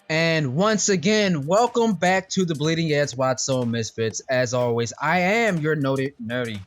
And once again, welcome back to the Bleeding Edge WatchZone Misfits. As always, I am your nerdy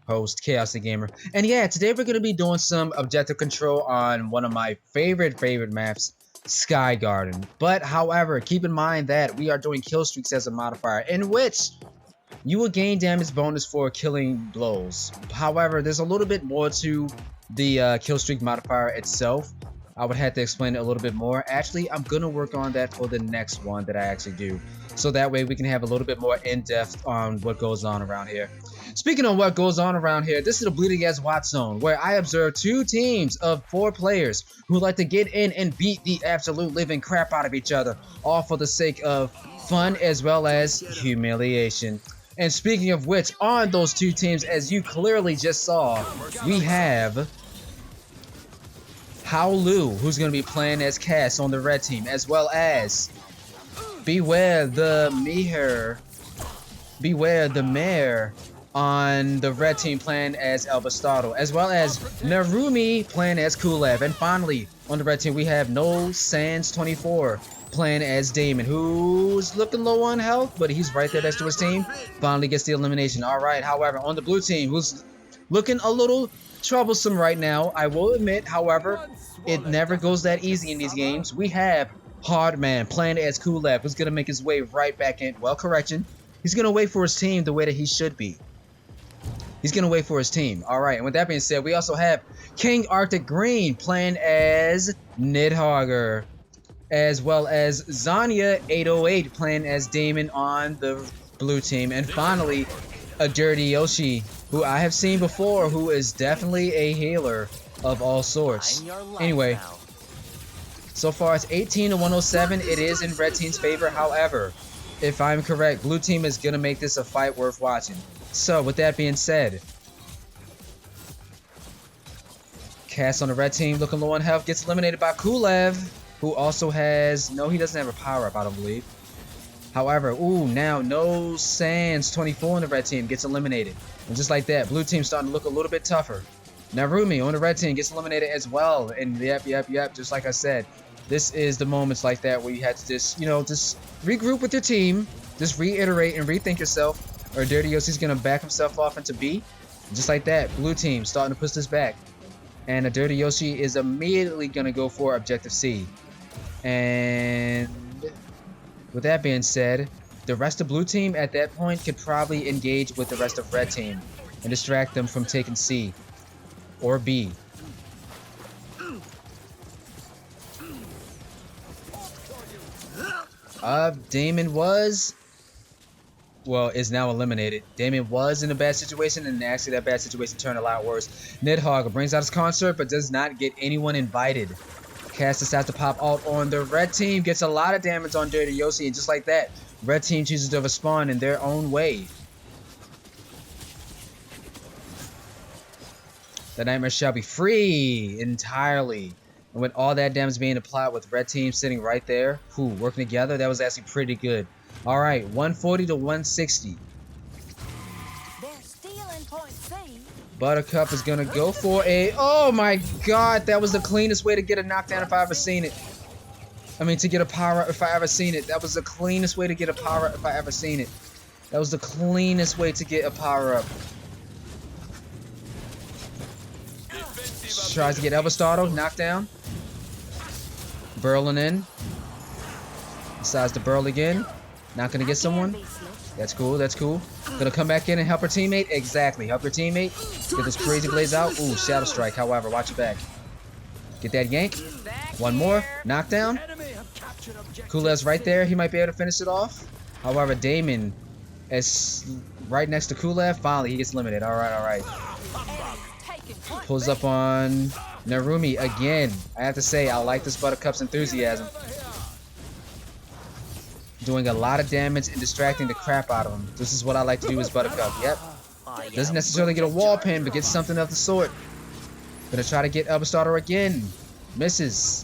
host, KArcticGreen. And yeah, today we're going to be doing some objective control on one of my favorite maps, Sky Garden. But however, keep in mind that we are doing kill streaks as a modifier, in which you will gain damage bonus for killing blows. However, there's a little bit more to the kill streak modifier itself. I would have to explain it a little bit more. Actually, I'm gonna work on that for the next one that I actually do, so that way we can have a little bit more in-depth on what goes on around here. Speaking of what goes on around here, this is the Bleeding Edge WatchZone, where I observe two teams of 4 players who like to get in and beat the absolute living crap out of each other, all for the sake of fun as well as humiliation. And speaking of which, on those two teams, as you clearly just saw, we have HowLwu, who's going to be playing as Cass on the red team, as well as bewarethemehr on the red team playing as Elbastado, as well as Nerumii playing as KowLwu. And finally, on the red team, we have NoSans24 playing as Damon, who's looking low on health, but he's right there next to his team. Finally gets the elimination. All right, however, on the blue team, who's looking a little troublesome right now, I will admit, however, it never goes that easy in these games. We have HARDMANxx playing as KowLwu, who's going to make his way right back in. Well, correction. He's going to wait for his team the way that he should be. He's going to wait for his team. All right, and with that being said, we also have KingArcticGreen playing as Nidhogger, as well as Zonya808 playing as Damon on the blue team. And finally, a DirtyYoshi, who I have seen before, who is definitely a healer of all sorts. Anyway, so far it's 18 to 107. It is in red team's favor. However, if I'm correct, blue team is going to make this a fight worth watching. So with that being said, Cass on the red team looking low on health, gets eliminated by KowLwu, who also has, no, he doesn't have a power up, I don't believe. However, now NoSans24 on the red team gets eliminated. And just like that, blue team starting to look a little bit tougher. Nerumii on the red team gets eliminated as well. And yep, just like I said, this is the moments like that where you have to just, just regroup with your team, just reiterate and rethink yourself, or DirtyYoshi's gonna back himself off into B. And just like that, blue team starting to push this back. And a DirtyYoshi is immediately gonna go for objective C. And with that being said, the rest of blue team at that point could probably engage with the rest of red team and distract them from taking C or B. Damon is now eliminated. Damon was in a bad situation, and actually that bad situation turned a lot worse. Nidhogger brings out his concert, but does not get anyone invited. Cass decides to pop out on the red team, gets a lot of damage on DirtyYoshi, and just like that, red team chooses to respond in their own way. The nightmare shall be free entirely. And with all that damage being applied with red team sitting right there, working together, that was actually pretty good. All right, 140 to 160. Buttercup is gonna go for a, oh my god, that was the cleanest way to get a knockdown if I ever seen it. I mean, to get a power up if I ever seen it. That was the cleanest way to get a power up if I ever seen it. That was the cleanest way to get a power up. Tries to get Elbastado, knocked down. Burling in. Decides to burl again. Not gonna get someone. That's cool, that's cool. Gonna come back in and help her teammate. Exactly, help your teammate. Get this crazy blaze out. Ooh, Shadow Strike, however, watch your back. Get that yank. One more, knockdown. KowLwu's right there, he might be able to finish it off. However, Damon is right next to KowLwu. Finally, he gets limited. Alright. Pulls up on Nerumii again. I have to say, I like this Buttercup's enthusiasm. Doing a lot of damage and distracting the crap out of him. This is what I like to do as Buttercup. Yep. Doesn't necessarily get a wall pin, but gets something of the sort. Gonna try to get Elbastado again. Misses.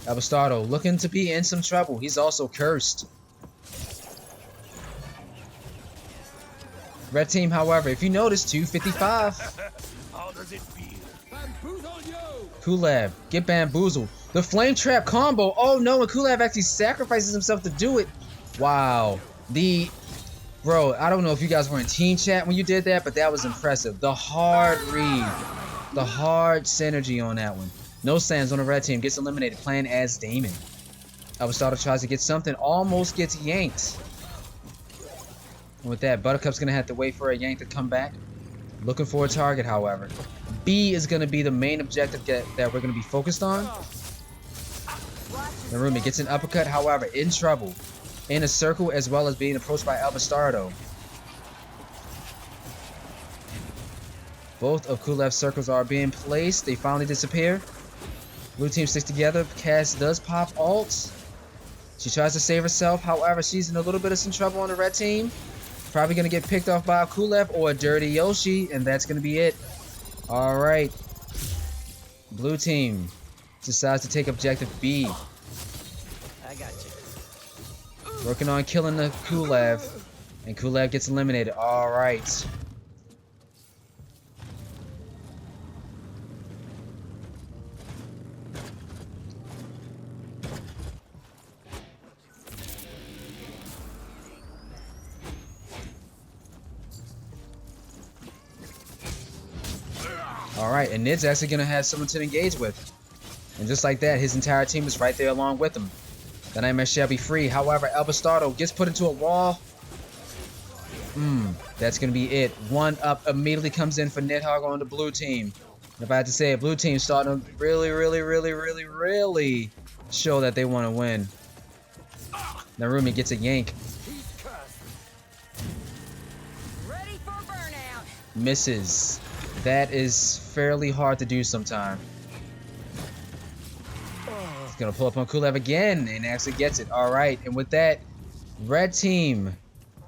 Elbastado looking to be in some trouble. He's also cursed. Red team, however, if you notice, 255. How does it feel? KuLab, get bamboozled. The flame trap combo. Oh no, and KuLab actually sacrifices himself to do it. Wow. Bro, I don't know if you guys were in team chat when you did that, but that was impressive. The hard read. The hard synergy on that one. No Sans on the red team gets eliminated, playing as Damon. Elbastardo tries to get something, almost gets yanked. And with that, Buttercup's gonna have to wait for a yank to come back. Looking for a target, however. B is gonna be the main objective that we're gonna be focused on. Nerumii gets an uppercut, however, in trouble. In a circle, as well as being approached by Elbastardo. Both of KuLab's circles are being placed. They finally disappear. Blue team sticks together. Cass does pop ult. She tries to save herself. However, she's in a little bit of some trouble on the red team. Probably going to get picked off by a KuLab or a DirtyYoshi, and that's going to be it. Alright. Blue team decides to take objective B. I got you. Working on killing the KuLab, and KuLab gets eliminated. Alright. Alright, and Nid's actually going to have someone to engage with. And just like that, his entire team is right there along with him. The Nightmare shall be free. However, Elbastardo gets put into a wall. That's going to be it. 1-up immediately comes in for Nidhogg on the blue team. If I had to say it, blue team starting to really show that they want to win. Nerumii gets a yank. Ready for burnout. Misses. That is fairly hard to do sometimes. He's gonna pull up on KuLab again and actually gets it. Alright, and with that, red team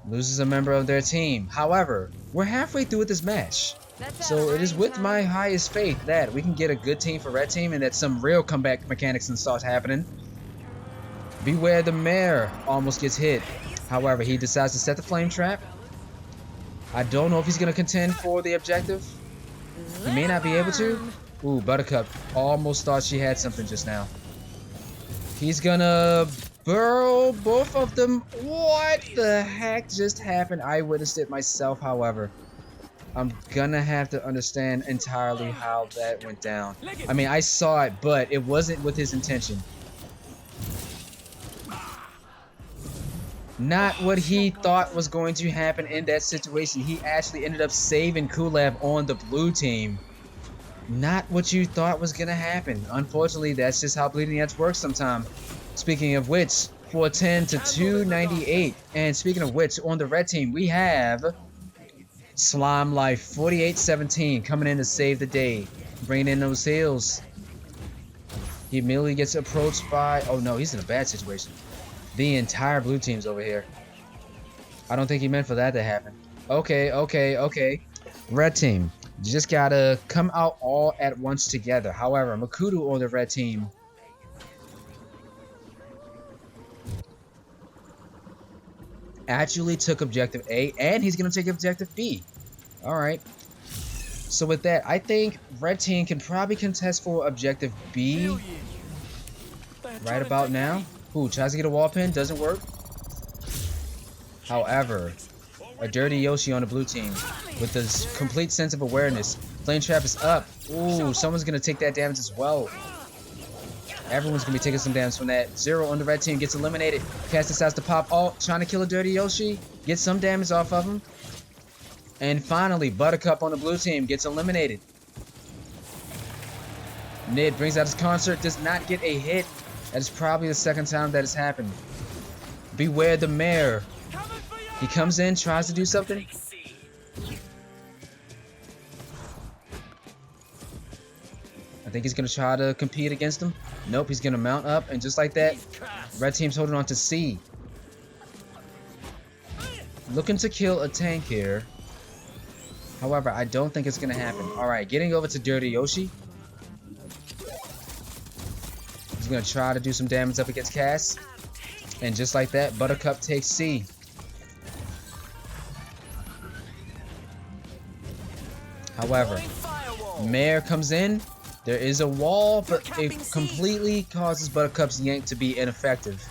loses a member of their team. However, we're halfway through with this match. So it is with my highest faith that we can get a good team for red team and that some real comeback mechanics and starts happening. Bewarethemehr almost gets hit. However, he decides to set the flame trap. I don't know if he's gonna contend for the objective. He may not be able to. Ooh, Buttercup almost thought she had something just now. He's gonna burrow both of them. What the heck just happened? I witnessed it myself, however. I'm gonna have to understand entirely how that went down. I mean, I saw it, but it wasn't with his intention. Not what he thought was going to happen in that situation. He actually ended up saving KuLab on the blue team. Not what you thought was gonna happen. Unfortunately, that's just how Bleeding Edge works sometimes. Speaking of which, 410 to 298. And speaking of which, on the red team, we have Slime Life 4817 coming in to save the day. Bringing in those heals. He immediately gets approached by... Oh no, he's in a bad situation. The entire blue team's over here. I don't think he meant for that to happen. Okay. Red team, you just gotta come out all at once together. However, Makudu on the red team actually took objective A, and he's gonna take objective B. Alright. So with that, I think red team can probably contest for objective B right about now. Ooh, tries to get a wall pin, doesn't work. However, a DirtyYoshi on the blue team with this complete sense of awareness. Flame trap is up. Ooh, someone's gonna take that damage as well. Everyone's gonna be taking some damage from that. Zero on the red team gets eliminated. Cass decides to pop ult, trying to kill a DirtyYoshi. Get some damage off of him. And finally, Buttercup on the blue team gets eliminated. Nid brings out his concert, does not get a hit. That is probably the second time that has happened. Bewarethemehr. He comes in, tries to do something. I think he's going to try to compete against him. Nope, he's going to mount up. And just like that, red team's holding on to C. Looking to kill a tank here. However, I don't think it's going to happen. Alright, getting over to DirtyYoshi. He's going to try to do some damage up against Cass. And just like that, Buttercup takes C. However, Mare comes in. There is a wall, but it completely causes Buttercup's yank to be ineffective.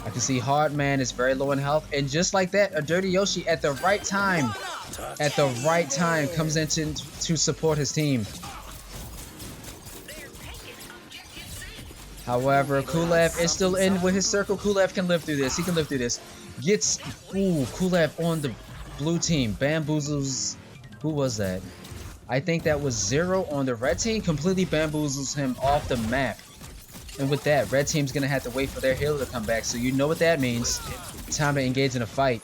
I can see Hardman is very low in health, and just like that, a DirtyYoshi at the right time, comes in to support his team. However, Kulev is still in with his circle. Kulev can live through this. He can live through this. Gets, Kulev on the blue team. Bamboozles, who was that? I think that was Zero on the red team. Completely bamboozles him off the map. And with that, red team's gonna have to wait for their healer to come back. So you know what that means. Time to engage in a fight.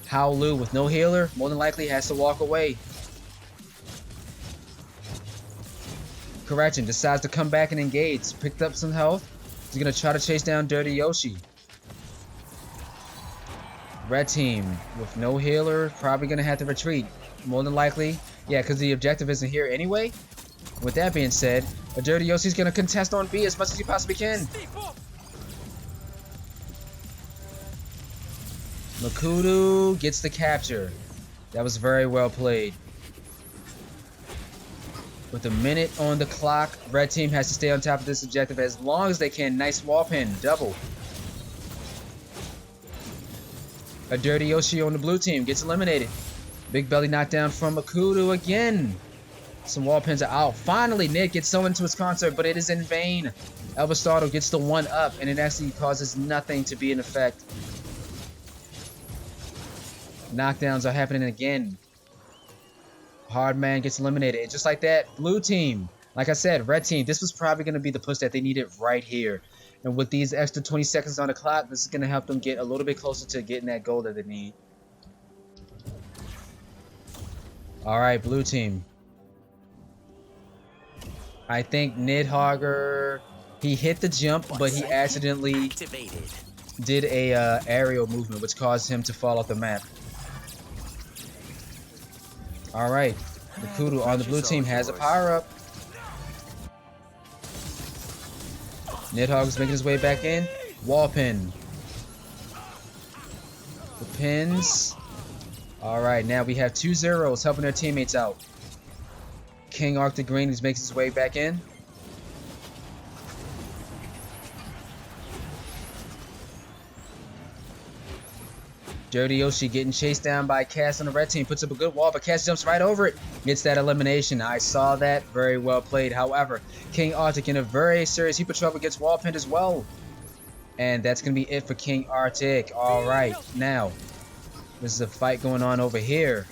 HowLwu with no healer, more than likely has to walk away. Correction, decides to come back and engage. Picked up some health. He's gonna try to chase down DirtyYoshi. Red team with no healer, probably gonna have to retreat. More than likely. Yeah, because the objective isn't here anyway. With that being said, a DirtyYoshi's gonna contest on B as much as he possibly can. Makudu gets the capture. That was very well played. With a minute on the clock, red team has to stay on top of this objective as long as they can. Nice wall pin, double. A DirtyYoshi on the blue team gets eliminated. Big belly knockdown from Makudu again. Some wall pins are out. Finally, Nick gets someone to his concert, but it is in vain. Elbastardo gets the 1-up, and it actually causes nothing to be in effect. Knockdowns are happening again. Hardman gets eliminated. And just like that, blue team. Like I said, red team, this was probably going to be the push that they needed right here. And with these extra 20 seconds on the clock, this is going to help them get a little bit closer to getting that goal that they need. Alright, blue team. I think Nidhogger, he hit the jump, but he accidentally did a aerial movement, which caused him to fall off the map. Alright, Makudu on the blue team has a power-up. Nidhogg's making his way back in. Wall pin. The pins. Alright, now we have 2 zeros helping their teammates out. KingArcticGreen is making his way back in. DirtyYoshi getting chased down by Cass on the red team. Puts up a good wall, but Cass jumps right over it. Gets that elimination. I saw that. Very well played. However, KingArctic in a very serious heap of trouble gets wall pinned as well. And that's going to be it for KingArctic. Alright, now, this is a fight going on over here.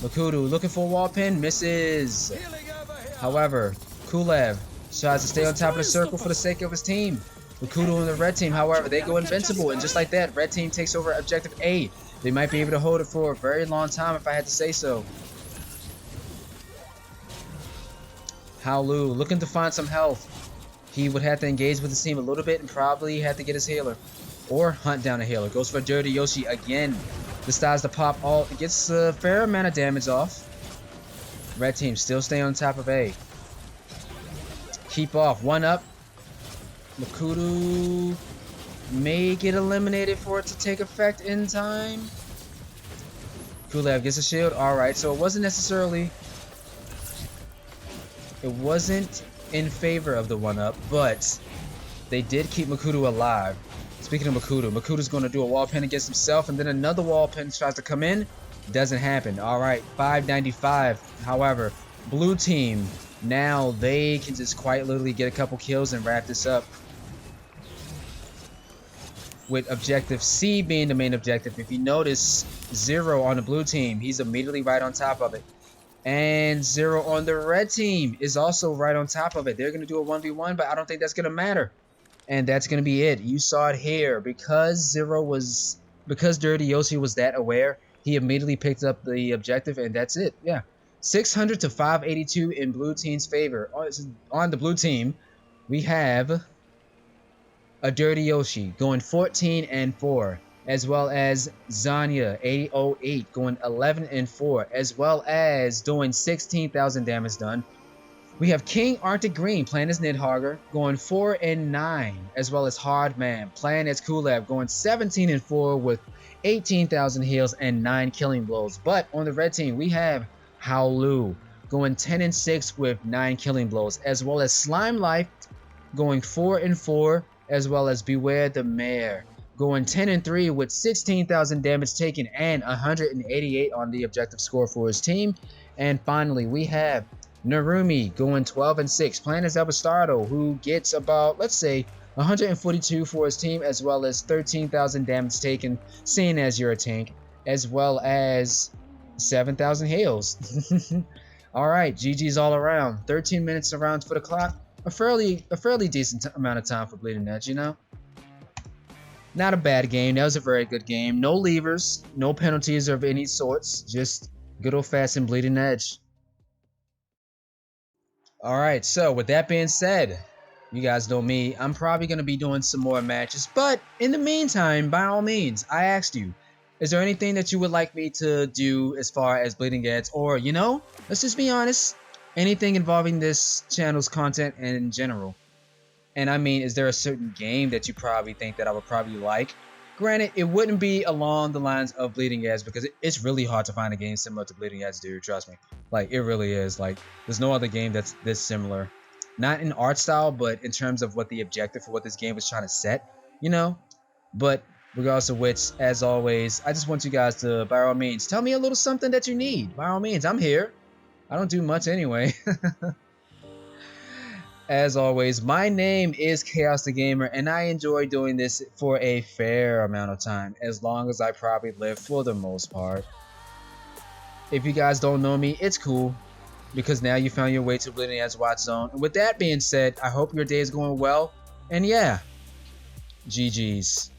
Makudu looking for a wall pin. Misses. However, Kulev tries to stay on top of the circle for the sake of his team. Makudu and the red team, however, they go invincible, and just like that, red team takes over objective A. They might be able to hold it for a very long time if I had to say so. HowLwu looking to find some health. He would have to engage with his team a little bit and probably have to get his healer. Or hunt down a healer. Goes for DirtyYoshi again. Decides to pop all, gets a fair amount of damage off. Red team still stay on top of A. Keep off, 1-up. Makudu may get eliminated for it to take effect in time. Kulev gets a shield. Alright, so it wasn't necessarily... It wasn't in favor of the 1-up, but they did keep Makudu alive. Speaking of Makudu, Makudu's going to do a wall pin against himself, and then another wall pin tries to come in. Doesn't happen. Alright, 595. However, blue team, now they can just quite literally get a couple kills and wrap this up. With objective C being the main objective. If you notice, Zero on the blue team, he's immediately right on top of it. And Zero on the red team is also right on top of it. They're going to do a 1v1, but I don't think that's going to matter. And that's going to be it. You saw it here. Because DirtyYoshi was that aware, he immediately picked up the objective, and that's it. Yeah. 600 to 582 in blue team's favor. On the blue team, we have a DirtyYoshi going 14-4, as well as Zonya808 going 11-4, as well as doing 16,000 damage done. We have KingArcticGreen playing as Nidhogger, going 4-9, as well as Hardman playing as Kulab, going 17-4 with 18,000 heals and 9 killing blows. But on the red team, we have HowLwu going 10-6 with 9 killing blows, as well as Slime Life going 4-4, as well as bewarethemehr going 10-3 with 16,000 damage taken and 188 on the objective score for his team. And finally, we have Nerumii going 12-6, playing as Elbastardo, who gets about, let's say, 142 for his team, as well as 13,000 damage taken, seeing as you're a tank, as well as 7,000 heals. Alright, GG's all around. 13 minutes around for the clock. A fairly decent amount of time for Bleeding Edge, you know? Not a bad game. That was a very good game. No levers, no penalties of any sorts. Just good old-fashioned Bleeding Edge. Alright, so with that being said, you guys know me. I'm probably going to be doing some more matches. But in the meantime, by all means, I asked you, is there anything that you would like me to do as far as Bleeding Edge? Or, you know, let's just be honest, anything involving this channel's content in general. And I mean, is there a certain game that you probably think that I would probably like? Granted, it wouldn't be along the lines of Bleeding Edge because it's really hard to find a game similar to Bleeding Edge, dude. Trust me. Like, it really is. Like, there's no other game that's this similar. Not in art style, but in terms of what the objective for what this game was trying to set, you know? But regardless of which, as always, I just want you guys to, by all means, tell me a little something that you need. By all means, I'm here. I don't do much anyway. As always, my name is Chaos the Gamer, and I enjoy doing this for a fair amount of time, as long as I probably live for the most part. If you guys don't know me, it's cool, because now you found your way to Bleeding Edge WatchZone. And with that being said, I hope your day is going well, and yeah, GG's.